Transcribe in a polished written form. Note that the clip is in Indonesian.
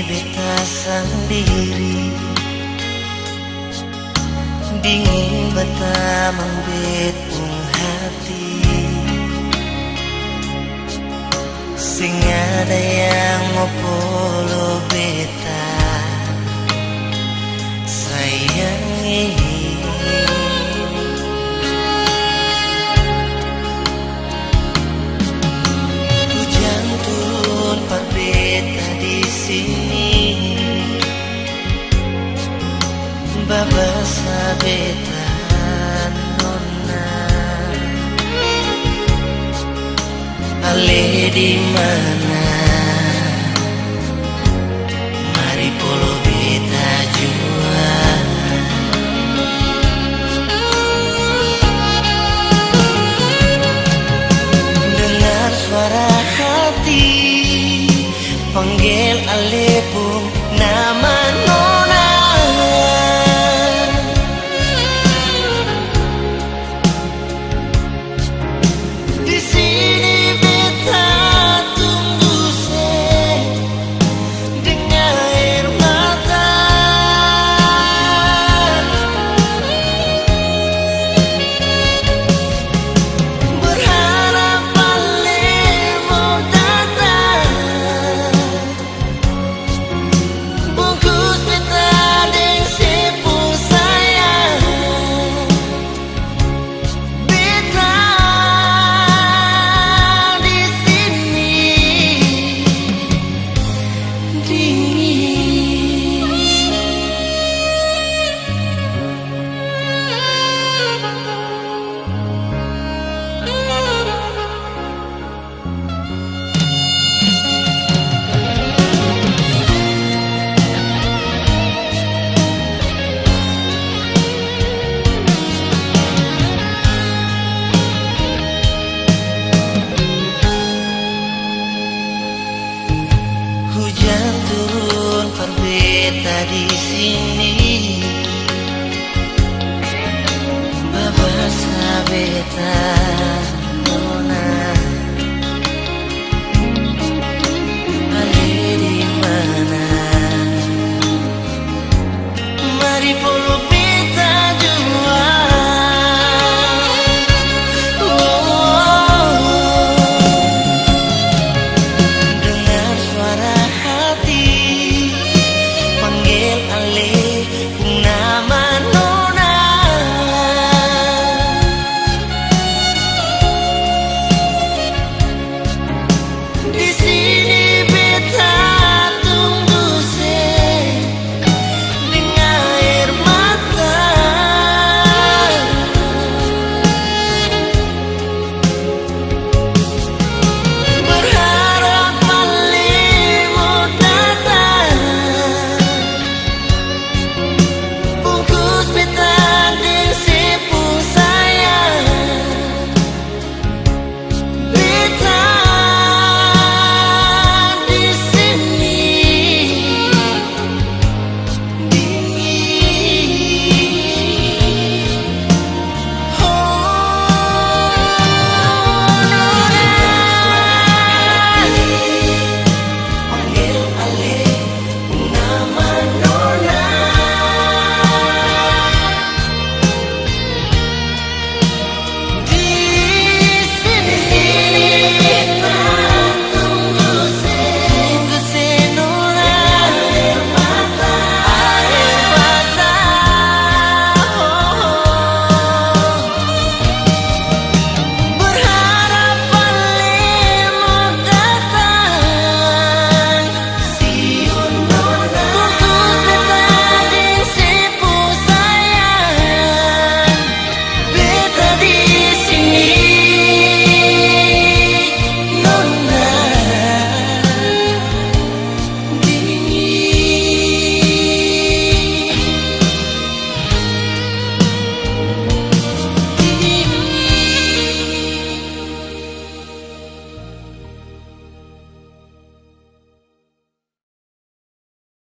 beta sendiri, dingin beta membetung hati. Sing ada yang mau polo beta sayangi. Hujan turun par beta di sini, babasa beta nona. Ale di mana? Mari polo beta jua. Dengar suara hati panggil ale pun nama nona. Di sini beta tunggu dengan air mata. Berharap ale mau datang, bungkus beta deng sepung sayang. Beta di sini dingin. Hujan turun par beta di sini, babasa beta